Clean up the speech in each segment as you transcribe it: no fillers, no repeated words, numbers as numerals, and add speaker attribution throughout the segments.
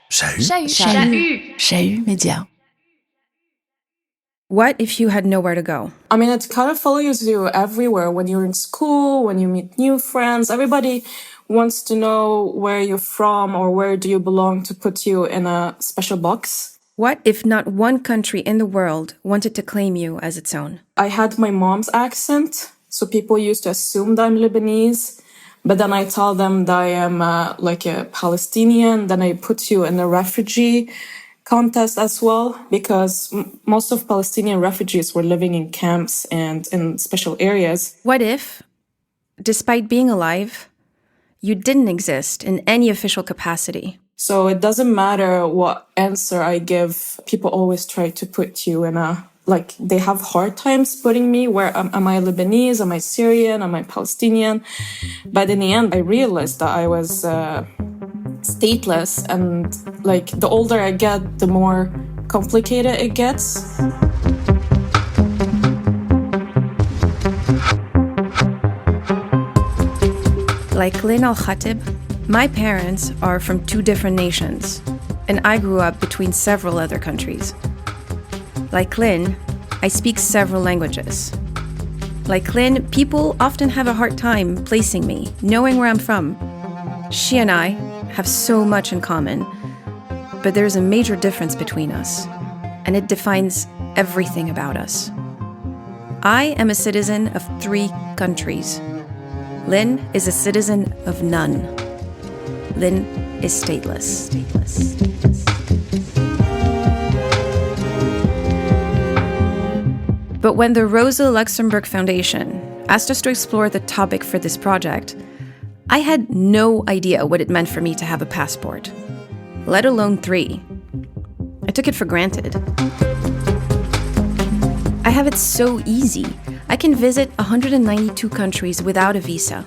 Speaker 1: Chahut média.
Speaker 2: What if you had nowhere to go?
Speaker 3: I mean, it kind of follows you everywhere. When you're in school, when you meet new friends, everybody wants to know where you're from or where do you belong to put you in a special box.
Speaker 2: What if not one country in the world wanted to claim you as its own?
Speaker 3: I had my mom's accent, so people used to assume that I'm Lebanese. But then I tell them that I am like a Palestinian. Then I put you in a refugee contest as well, because most of Palestinian refugees were living in camps and in special areas.
Speaker 2: What if, despite being alive, you didn't exist in any official capacity?
Speaker 3: So it doesn't matter what answer I give, people always try to put you in a, like, they have hard times putting me where am I Lebanese, am I Syrian, am I Palestinian? But in the end, I realized that I was stateless, and like the older I get, the more complicated it gets.
Speaker 2: Like Lynn Al-Khatib, my parents are from two different nations, and I grew up between several other countries. Like Lynn, I speak several languages. Like Lynn, people often have a hard time placing me, knowing where I'm from. She and I have so much in common, but there's a major difference between us, and it defines everything about us. I am a citizen of 3 countries. Lynn is a citizen of none. Lynn is stateless. But when the Rosa Luxemburg Foundation asked us to explore the topic for this project, I had no idea what it meant for me to have a passport, let alone 3. I took it for granted. I have it so easy. I can visit 192 countries without a visa.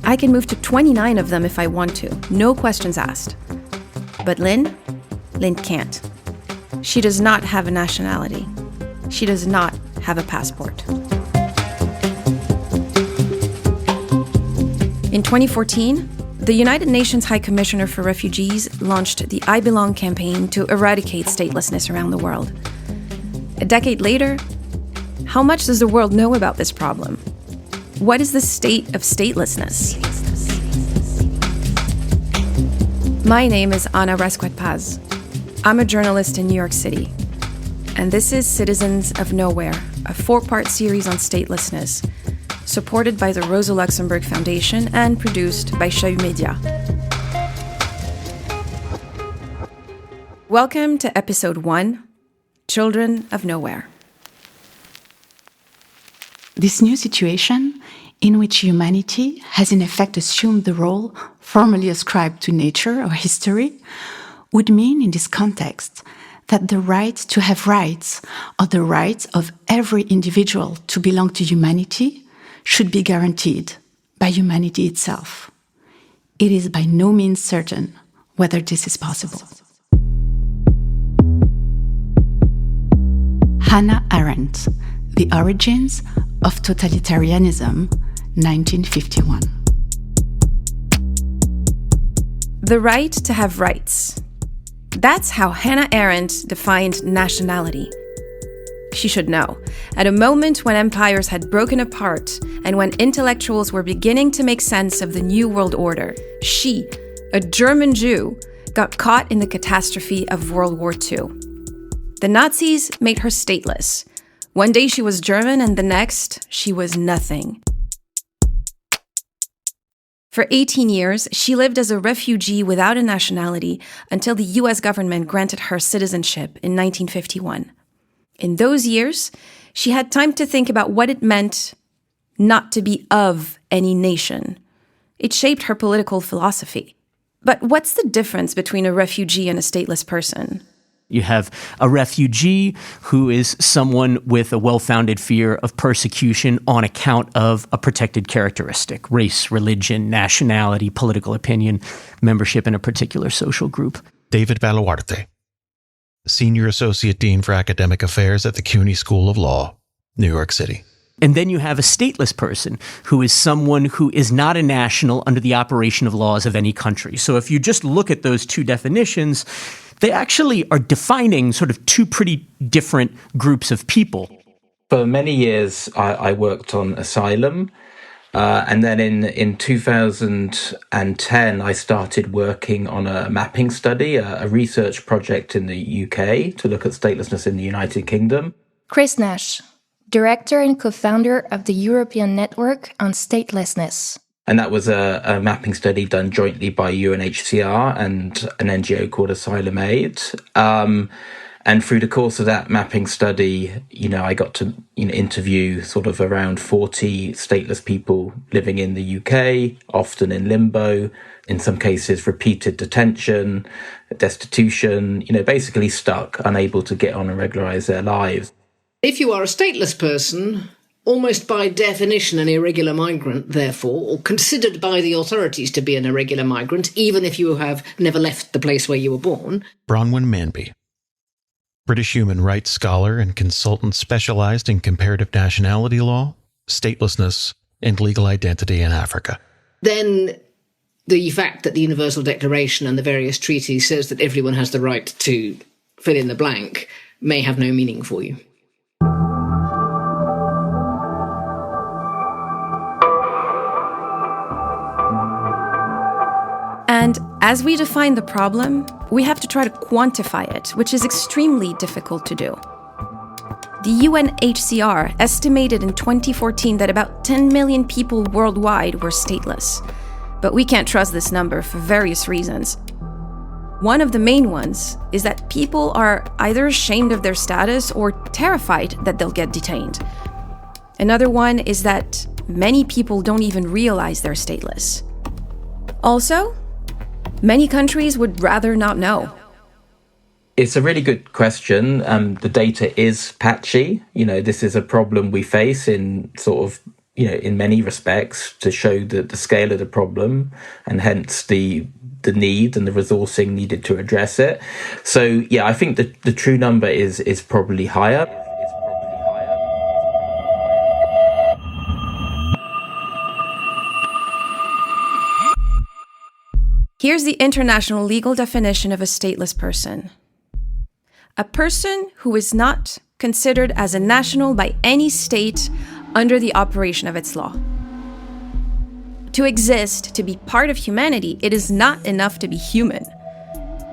Speaker 2: I can move to 29 of them if I want to, no questions asked. But Lynn can't. She does not have a nationality. She does not have a passport. In 2014, the United Nations High Commissioner for Refugees launched the I Belong campaign to eradicate statelessness around the world. A decade later, how much does the world know about this problem? What is the state of statelessness? My name is Anna Rasquet-Paz. I'm a journalist in New York City. And this is Citizens of Nowhere, a 4-part series on statelessness, supported by the Rosa Luxemburg Foundation and produced by Chahut Media. Welcome to episode 1, Children of Nowhere.
Speaker 1: This new situation, in which humanity has in effect assumed the role formerly ascribed to nature or history, would mean in this context that the right to have rights, or the right of every individual to belong to humanity, should be guaranteed by humanity itself. It is by no means certain whether this is possible. Hannah Arendt, The Origins of Totalitarianism, 1951.
Speaker 2: The right to have rights. That's how Hannah Arendt defined nationality. She should know. At a moment when empires had broken apart and when intellectuals were beginning to make sense of the New World Order, she, a German Jew, got caught in the catastrophe of World War II. The Nazis made her stateless. One day she was German and the next, she was nothing. For 18 years, she lived as a refugee without a nationality until the US government granted her citizenship in 1951. In those years, she had time to think about what it meant not to be of any nation. It shaped her political philosophy. But what's the difference between a refugee and a stateless person?
Speaker 4: You have a refugee who is someone with a well-founded fear of persecution on account of a protected characteristic: race, religion, nationality, political opinion, membership in a particular social group.
Speaker 5: David Baluarte, Senior Associate Dean for Academic Affairs at the CUNY School of Law, New York City.
Speaker 4: And then you have a stateless person, who is someone who is not a national under the operation of laws of any country. So if you just look at those two definitions, they actually are defining sort of two pretty different groups of people.
Speaker 5: For many years, I worked on asylum. And then in 2010, I started working on a mapping study, a research project in the UK to look at statelessness in the United Kingdom.
Speaker 2: Chris Nash, director and co-founder of the European Network on Statelessness.
Speaker 5: And that was a mapping study done jointly by UNHCR and an NGO called Asylum Aid. And through the course of that mapping study, I got to interview sort of around 40 stateless people living in the UK, often in limbo, in some cases repeated detention, destitution, basically stuck, unable to get on and regularize their lives.
Speaker 6: If you are a stateless person, almost by definition an irregular migrant, therefore, or considered by the authorities to be an irregular migrant, even if you have never left the place where you were born.
Speaker 7: Bronwyn Manby, British human rights scholar and consultant specialized in comparative nationality law, statelessness, and legal identity in Africa.
Speaker 6: Then the fact that the Universal Declaration and the various treaties says that everyone has the right to fill in the blank may have no meaning for you.
Speaker 2: And as we define the problem, we have to try to quantify it, which is extremely difficult to do. The UNHCR estimated in 2014 that about 10 million people worldwide were stateless. But we can't trust this number for various reasons. One of the main ones is that people are either ashamed of their status or terrified that they'll get detained. Another one is that many people don't even realize they're stateless. Also, many countries would rather not know.
Speaker 5: It's a really good question. The data is patchy. This is a problem we face in sort of, in many respects to show the scale of the problem and hence the need and the resourcing needed to address it. So, yeah, I think the true number is probably higher.
Speaker 2: Here's the international legal definition of a stateless person. A person who is not considered as a national by any state under the operation of its law. To exist, to be part of humanity, it is not enough to be human.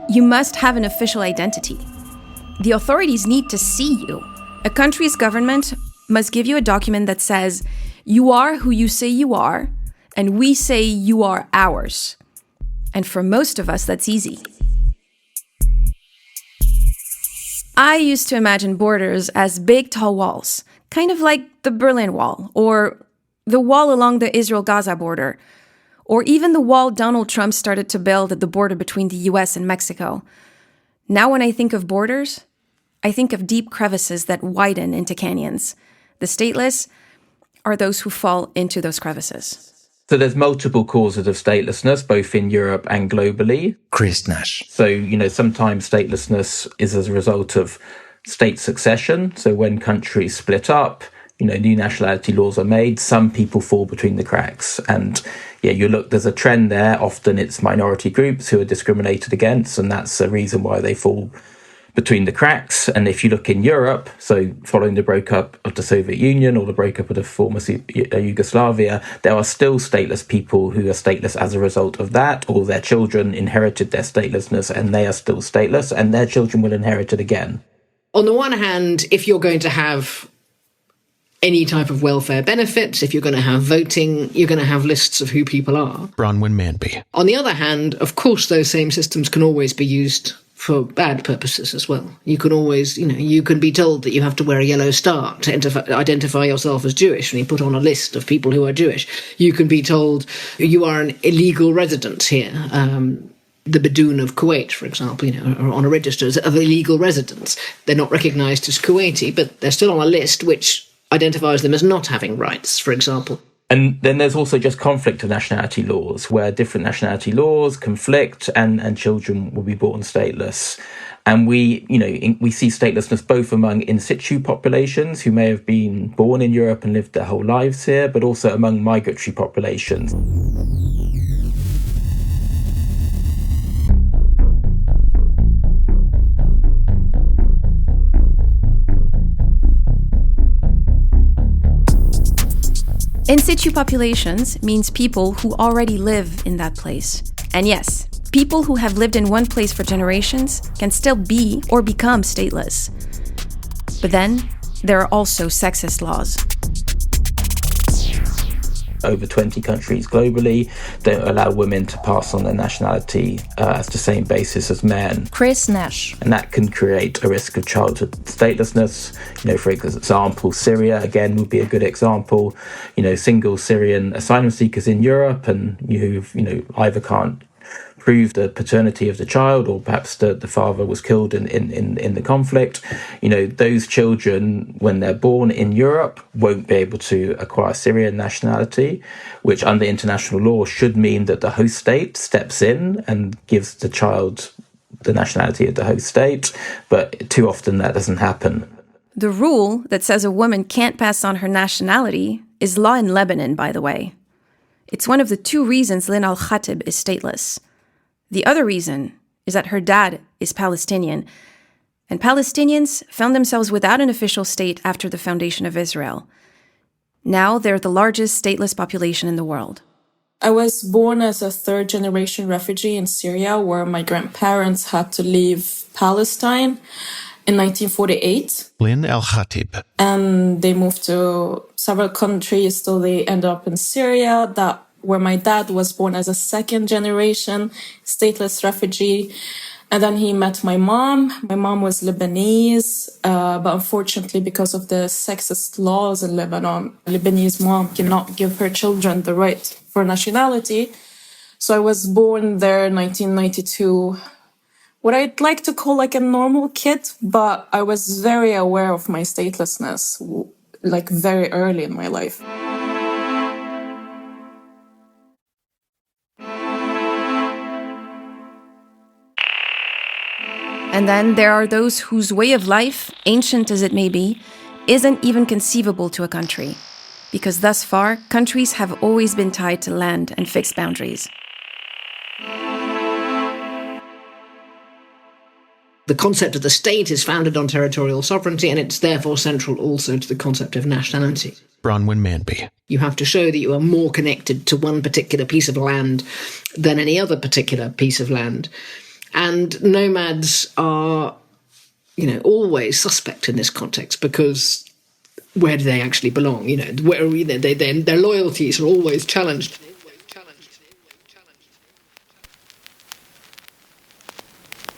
Speaker 2: You must have an official identity. The authorities need to see you. A country's government must give you a document that says, you are who you say you are, and we say you are ours. And for most of us, that's easy. I used to imagine borders as big, tall walls, kind of like the Berlin Wall, or the wall along the Israel-Gaza border, or even the wall Donald Trump started to build at the border between the US and Mexico. Now when I think of borders, I think of deep crevices that widen into canyons. The stateless are those who fall into those crevices.
Speaker 5: So there's multiple causes of statelessness, both in Europe and globally.
Speaker 8: Chris Nash.
Speaker 5: So, sometimes statelessness is as a result of state succession. So when countries split up, new nationality laws are made, some people fall between the cracks. And there's a trend there. Often it's minority groups who are discriminated against, and that's the reason why they fall between the cracks. And if you look in Europe, so following the breakup of the Soviet Union or the breakup of the former Yugoslavia, there are still stateless people who are stateless as a result of that, or their children inherited their statelessness and they are still stateless, and their children will inherit it again.
Speaker 6: On the one hand, if you're going to have any type of welfare benefits, if you're going to have voting, you're going to have lists of who people are.
Speaker 7: Bronwyn Manby.
Speaker 6: On the other hand, of course, those same systems can always be used for bad purposes as well. You can always, you can be told that you have to wear a yellow star to identify yourself as Jewish, and you put on a list of people who are Jewish. You can be told you are an illegal resident here. The Badoon of Kuwait, for example, are on a register of illegal residents. They're not recognised as Kuwaiti, but they're still on a list which identifies them as not having rights, for example.
Speaker 5: And then there's also just conflict of nationality laws, where different nationality laws conflict and children will be born stateless. And we see statelessness both among in situ populations who may have been born in Europe and lived their whole lives here, but also among migratory populations.
Speaker 2: In situ populations means people who already live in that place. And yes, people who have lived in one place for generations can still be or become stateless. But then there are also sexist laws.
Speaker 5: Over 20 countries globally don't allow women to pass on their nationality as the same basis as men.
Speaker 8: Chris Nash.
Speaker 5: And that can create a risk of childhood statelessness. For example, Syria, again, would be a good example. Single Syrian asylum seekers in Europe and who either can't prove the paternity of the child, or perhaps the father was killed in the conflict. Those children, when they're born in Europe, won't be able to acquire Syrian nationality, which under international law should mean that the host state steps in and gives the child the nationality of the host state. But too often that doesn't happen.
Speaker 2: The rule that says a woman can't pass on her nationality is law in Lebanon, by the way. It's one of the two reasons Lynn Al-Khatib is stateless. The other reason is that her dad is Palestinian, and Palestinians found themselves without an official state after the foundation of Israel. Now they're the largest stateless population in the world.
Speaker 3: I was born as a third-generation refugee in Syria, where my grandparents had to leave Palestine in 1948.
Speaker 7: Lynn Al-Khatib.
Speaker 3: And they moved to several countries till they ended up in Syria, where my dad was born as a second-generation stateless refugee. And then he met my mom. My mom was Lebanese, but unfortunately, because of the sexist laws in Lebanon, a Lebanese mom cannot give her children the right for nationality. So I was born there in 1992. What I'd like to call like a normal kid, but I was very aware of my statelessness, like very early in my life.
Speaker 2: And then there are those whose way of life, ancient as it may be, isn't even conceivable to a country. Because thus far, countries have always been tied to land and fixed boundaries.
Speaker 6: The concept of the state is founded on territorial sovereignty, and it's therefore central also to the concept of nationality.
Speaker 7: Bronwyn Manby.
Speaker 6: You have to show that you are more connected to one particular piece of land than any other particular piece of land. And nomads are, always suspect in this context, because where do they actually belong? Their loyalties are always challenged.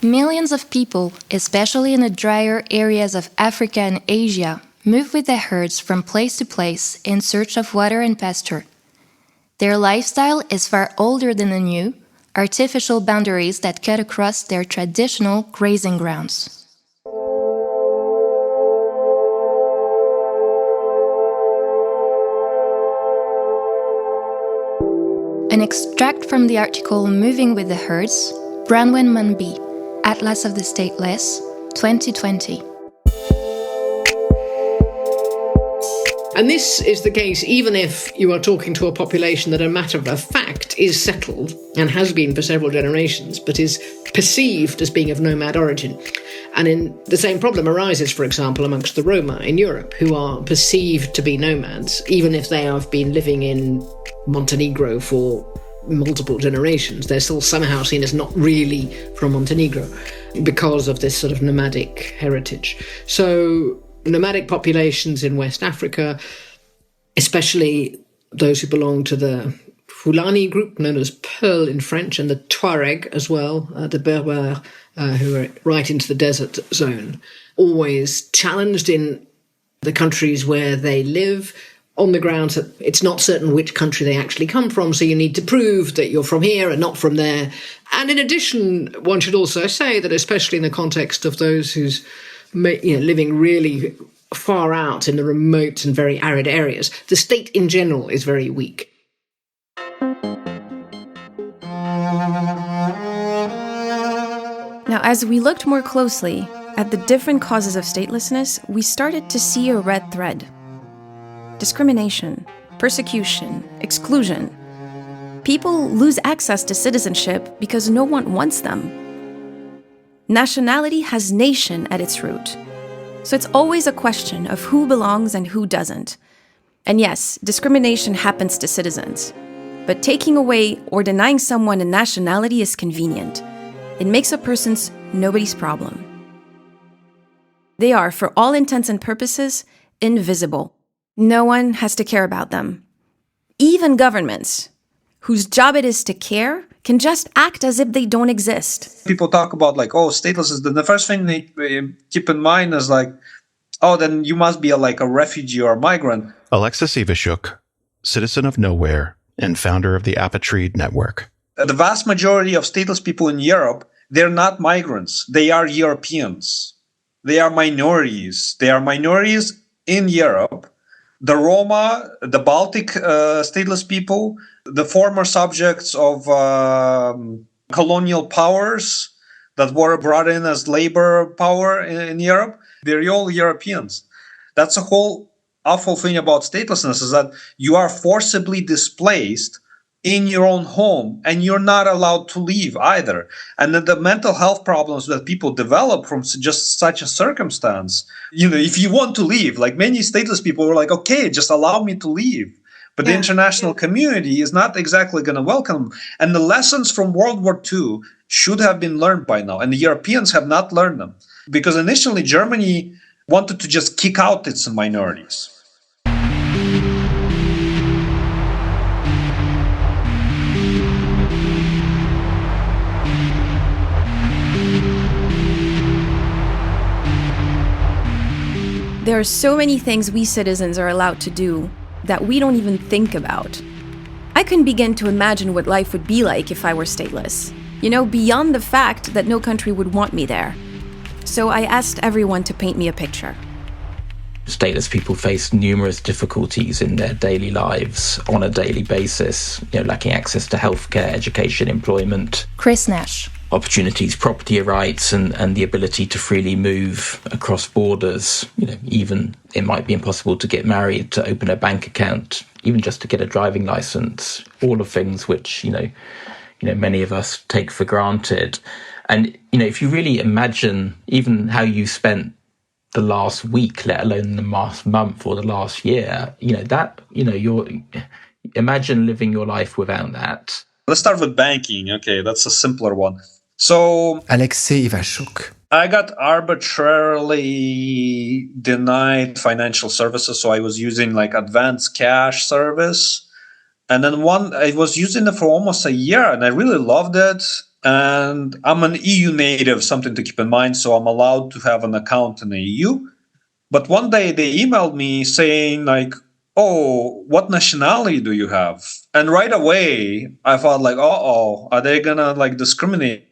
Speaker 8: Millions of people, especially in the drier areas of Africa and Asia, move with their herds from place to place in search of water and pasture. Their lifestyle is far older than the new, artificial boundaries that cut across their traditional grazing grounds. An extract from the article Moving with the Herds, Bronwyn Manby, Atlas of the Stateless, 2020.
Speaker 6: And this is the case even if you are talking to a population that, a matter of fact, is settled and has been for several generations, but is perceived as being of nomad origin. And the same problem arises, for example, amongst the Roma in Europe, who are perceived to be nomads, even if they have been living in Montenegro for multiple generations. They're still somehow seen as not really from Montenegro because of this sort of nomadic heritage. So nomadic populations in West Africa, especially those who belong to the Fulani group, known as Peul in French, and the Tuareg as well, the Berber, who are right into the desert zone, always challenged in the countries where they live, on the grounds that it's not certain which country they actually come from, so you need to prove that you're from here and not from there. And in addition, one should also say that, especially in the context of those who's living really far out in the remote and very arid areas. The state in general is very weak.
Speaker 2: Now, as we looked more closely at the different causes of statelessness, we started to see a red thread. Discrimination, persecution, exclusion. People lose access to citizenship because no one wants them. Nationality has nation at its root. So it's always a question of who belongs and who doesn't. And yes, discrimination happens to citizens. But taking away or denying someone a nationality is convenient. It makes a person's nobody's problem. They are, for all intents and purposes, invisible. No one has to care about them. Even governments, whose job it is to care, can just act as if they don't exist.
Speaker 9: People talk about stateless is the first thing they keep in mind is then you must be a refugee or a migrant.
Speaker 7: Alexis Ivashuk, citizen of nowhere and founder of the Apatrid Network.
Speaker 9: The vast majority of stateless people in Europe, they're not migrants. They are Europeans. They are minorities. They are minorities in Europe. The Roma, the Baltic stateless people, the former subjects of colonial powers that were brought in as labor power in Europe, they're all Europeans. That's a whole awful thing about statelessness, is that you are forcibly displaced in your own home and you're not allowed to leave either. And then the mental health problems that people develop from just such a circumstance, if you want to leave, many stateless people were okay, just allow me to leave. But the international community is not exactly going to welcome them. And the lessons from World War II should have been learned by now. And the Europeans have not learned them. Because initially Germany wanted to just kick out its minorities.
Speaker 2: There are so many things we citizens are allowed to do that we don't even think about. I couldn't begin to imagine what life would be like if I were stateless. Beyond the fact that no country would want me there. So I asked everyone to paint me a picture.
Speaker 5: Stateless people face numerous difficulties in their daily lives on a daily basis, lacking access to healthcare, education, employment.
Speaker 8: Chris Nash.
Speaker 5: Opportunities, property rights, and the ability to freely move across borders. Even it might be impossible to get married, to open a bank account, even just to get a driving license. All of things which, many of us take for granted. And, if you really imagine even how you spent the last week, let alone the last month or the last year, imagine living your life without that.
Speaker 9: Let's start with banking. Okay, that's a simpler one. So,
Speaker 10: Alexei Ivashuk.
Speaker 9: I got arbitrarily denied financial services. So I was using advanced cash service. And then I was using it for almost a year and I really loved it. And I'm an EU native, something to keep in mind. So I'm allowed to have an account in the EU. But one day they emailed me saying oh, what nationality do you have? And right away, I thought are they gonna discriminate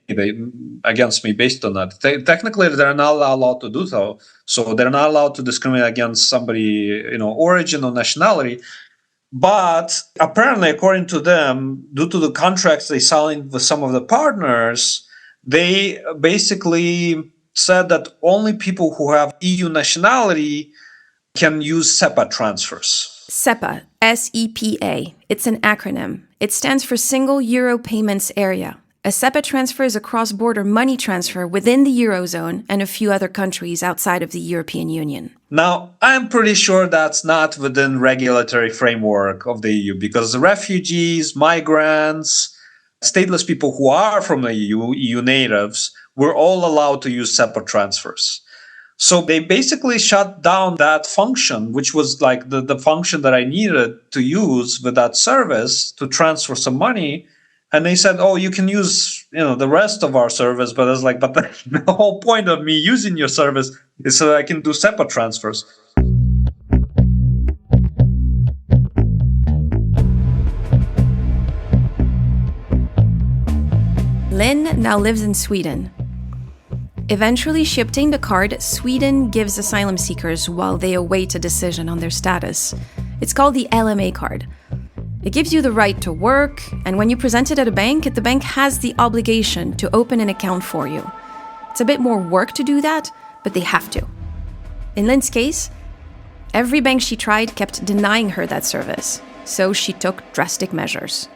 Speaker 9: against me based on that? Technically, they're not allowed to do so. So they're not allowed to discriminate against somebody, origin or nationality. But apparently, according to them, due to the contracts they signed with some of the partners, they basically said that only people who have EU nationality can use SEPA transfers.
Speaker 2: SEPA, S-E-P-A. It's an acronym. It stands for Single Euro Payments Area. A SEPA transfer is a cross-border money transfer within the Eurozone and a few other countries outside of the European Union.
Speaker 9: Now, I'm pretty sure that's not within regulatory framework of the EU because the refugees, migrants, stateless people who are from the EU natives, were all allowed to use SEPA transfers. So they basically shut down that function, which was the function that I needed to use with that service to transfer some money. And they said, oh, you can use, the rest of our service. But I was but the whole point of me using your service is so I can do SEPA transfers.
Speaker 2: Lynn now lives in Sweden. Eventually, she obtained a card Sweden gives asylum seekers while they await a decision on their status. It's called the LMA card. It gives you the right to work, and when you present it at a bank, the bank has the obligation to open an account for you. It's a bit more work to do that, but they have to. In Lynn's case, every bank she tried kept denying her that service, so she took drastic measures.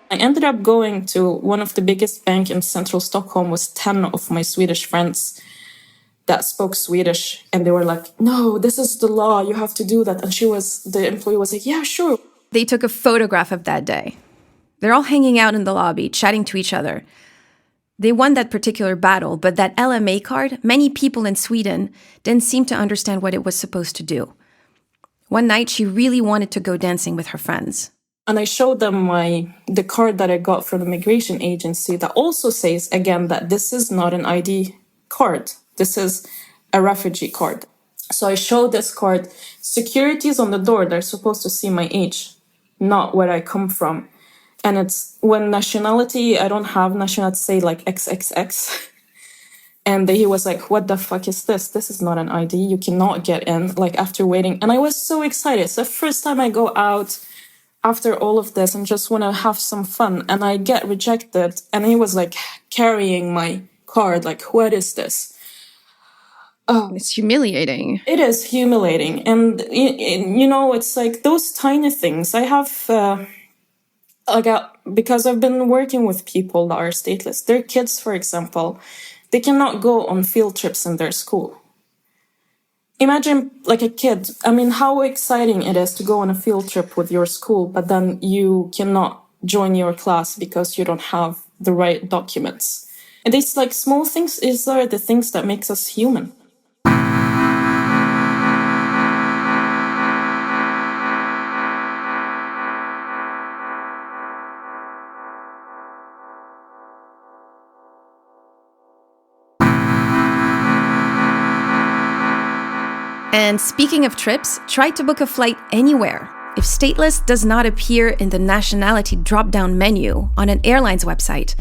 Speaker 3: I ended up going to one of the biggest banks in central Stockholm with 10 of my Swedish friends that spoke Swedish, and they were like, no, this is the law, you have to do that. And the employee was like, yeah, sure.
Speaker 2: They took a photograph of that day. They're all hanging out in the lobby, chatting to each other. They won that particular battle, but that LMA card, many people in Sweden didn't seem to understand what it was supposed to do. One night, she really wanted to go dancing with her friends.
Speaker 3: And I showed them the card that I got from the migration agency that also says, again, that this is not an ID card. This is a refugee card. So I showed this card. Security is on the door. They're supposed to see my age, not where I come from. And it's when nationality, I don't have nationality, say like XXX. And he was like, what the fuck is this? This is not an ID. You cannot get in, like after waiting. And I was so excited. It's the first time I go out after all of this and just want to have some fun. And I get rejected. And he was like carrying my card, like, what is this?
Speaker 2: Oh, it's humiliating.
Speaker 3: It is humiliating. And, it's like those tiny things. I have, because I've been working with people that are stateless. Their kids, for example, they cannot go on field trips in their school. Imagine like a kid. I mean, how exciting it is to go on a field trip with your school, but then you cannot join your class because you don't have the right documents. And these like small things are the things that makes us human.
Speaker 2: And speaking of trips, try to book a flight anywhere. If Stateless does not appear in the nationality drop-down menu on an airline's website,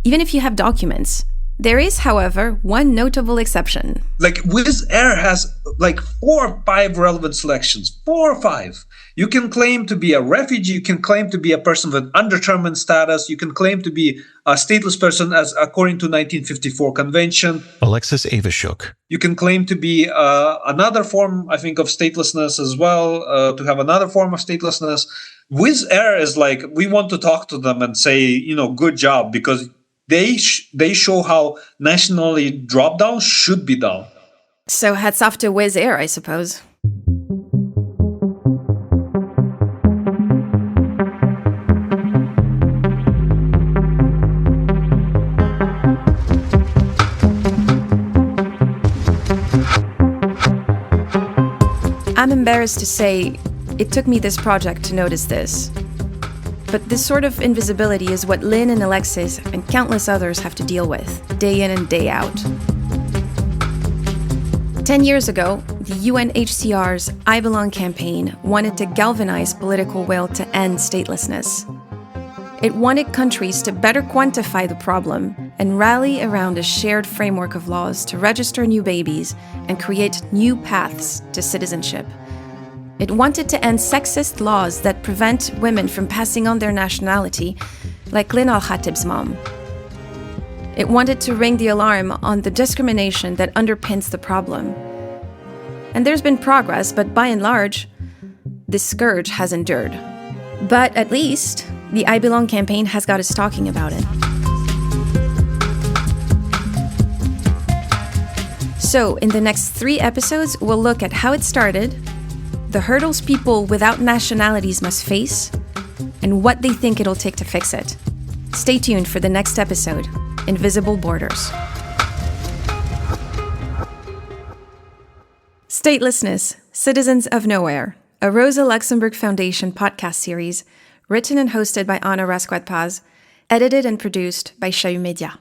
Speaker 2: even if you have documents, there is, however, one notable exception.
Speaker 9: Like Wizz Air has like 4 or 5 relevant selections. 4 or 5. You can claim to be a refugee. You can claim to be a person with undetermined status. You can claim to be a stateless person as according to 1954 convention.
Speaker 7: Alexis Avishuk.
Speaker 9: You can claim to be another form, I think, of statelessness as well, to have another form of statelessness. Wizz Air is like, we want to talk to them and say, good job, because they show how nationality drop-down should be done.
Speaker 2: So hats off to Wizz Air, I suppose. I'm embarrassed to say it took me this project to notice this. But this sort of invisibility is what Lynn and Alexis and countless others have to deal with, day in and day out. 10 years ago, the UNHCR's I Belong campaign wanted to galvanize political will to end statelessness. It wanted countries to better quantify the problem and rally around a shared framework of laws to register new babies and create new paths to citizenship. It wanted to end sexist laws that prevent women from passing on their nationality, like Lynn Al-Khatib's mom. It wanted to ring the alarm on the discrimination that underpins the problem. And there's been progress, but by and large, this scourge has endured. But at least, the I Belong campaign has got us talking about it. So, in the next 3 episodes, we'll look at how it started, the hurdles people without nationalities must face, and what they think it'll take to fix it. Stay tuned for the next episode, Invisible Borders. Statelessness, Citizens of Nowhere, a Rosa Luxemburg Foundation podcast series, written and hosted by Anna Rasquat-Paz, edited and produced by Chahut Media.